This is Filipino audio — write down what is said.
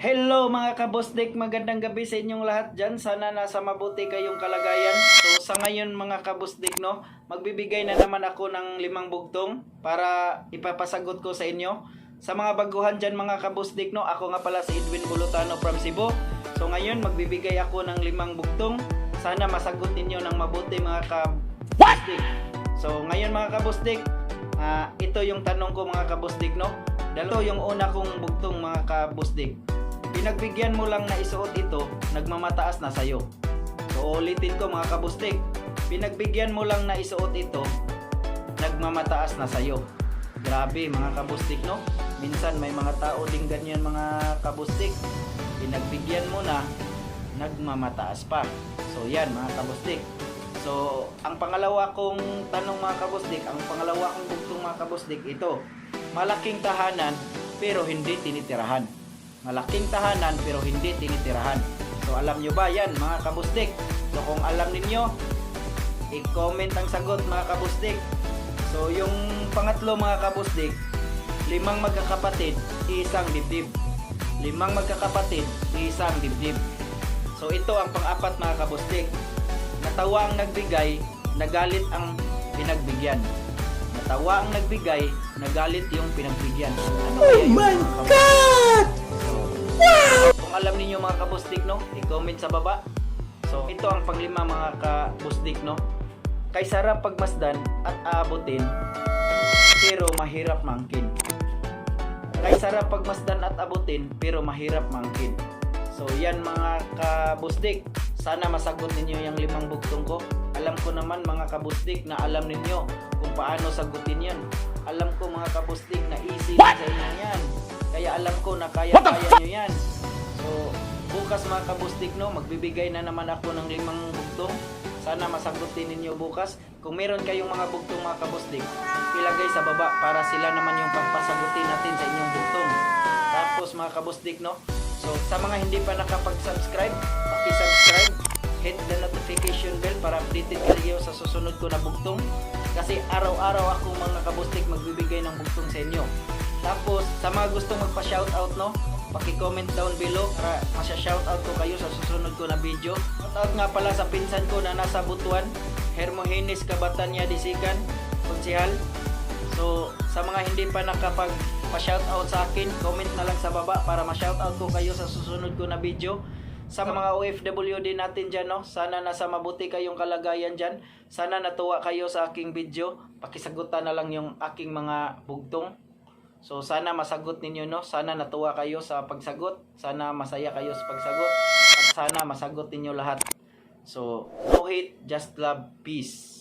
Hello mga kabosdik, magandang gabi sa inyong lahat dyan. Sana nasa mabuti kayong kalagayan. So sa ngayon mga kabosdik, no, magbibigay na naman ako ng 5 bugtong para ipapasagot ko sa inyo. Sa mga baguhan dyan mga kabosdik, no, ako nga pala si Edwin Bulutano from Cebu. So ngayon magbibigay ako ng 5 bugtong. Sana masagot ninyo ng mabuti mga kabosdik. So ngayon mga kabosdik, ito yung tanong ko mga kabosdik, no. Dalo yung una kong bugtong mga kabosdik. Pinagbigyan mo lang na isuot ito, nagmamataas na sayo. So ulitin ko mga kabustik. Pinagbigyan mo lang na isuot ito, nagmamataas na sayo. Grabe mga kabustik, no? Minsan may mga tao din ganyan mga kabustik. Pinagbigyan mo na, nagmamataas pa. So yan mga kabustik. So ang pangalawa kong tanong mga kabustik, ang pangalawa kong bugtong mga kabustik, ito. Malaking tahanan pero hindi tinitirahan. Malaking tahanan pero hindi tinitirahan. So alam nyo ba yan mga kabustik? So kung alam ninyo, i-comment ang sagot mga kabustik. So yung pangatlo mga kabustik, 5 magkakapatid, isang dibdib. 5 magkakapatid, isang dibdib. So ito ang pang-apat mga kabustik. Natawa ang nagbigay, nagalit ang pinagbigyan. Natawa ang nagbigay, nagalit yung pinagbigyan. Ano oh my God! Wow! Kung alam niyo mga kabusdik, no, i-comment sa baba. So ito ang panglima mga kabusdik, no. Kay sarap pagmasdan at aabutin, pero mahirap mangkin. Kay sarap pagmasdan at abutin, pero mahirap mangkin. So yan mga kabusdik. Sana masagot ninyo yung 5 bugtong ko. Alam ko naman mga kabusdik na alam ninyo kung paano sagutin yan. Alam ko mga kabusdik na easy na sa inyo yan. Kaya alam ko na kaya-kaya nyo yan. So bukas mga kabusdik, no, magbibigay na naman ako ng 5 bugtong. Sana masagutin ninyo bukas. Kung meron kayong mga bugtong mga kabusdik, ilagay sa baba para sila naman yung pagpasagutin natin sa inyong bugtong. Tapos mga kabusdik, no, so sa mga hindi pa nakapag-subscribe, paki-subscribe, hit the notification bell para updated kayo sa susunod ko na bugtong. Kasi araw-araw ako mga kabustik magbibigay ng bugtong sa inyo. Tapos sa mga gustong magpa-shoutout, no, paki-comment down below para masya-shoutout ko kayo sa susunod ko na video. Shoutout nga pala sa pinsan ko na nasa Butuan, Hermogenes Cabatanya Disigan, Konsehal. So sa mga hindi pa nakapag-shoutout sa akin, comment na lang sa baba para ma-shoutout ko kayo sa susunod ko na video. Sa mga OFW din natin dyan, no, sana nasa mabuti kayong kalagayan dyan. Sana natuwa kayo sa aking video. Pakisagutan na lang yung aking mga bugtong. So sana masagot ninyo, no. Sana natuwa kayo sa pagsagot. Sana masaya kayo sa pagsagot. At sana masagot ninyo lahat. So no hate, just love, peace.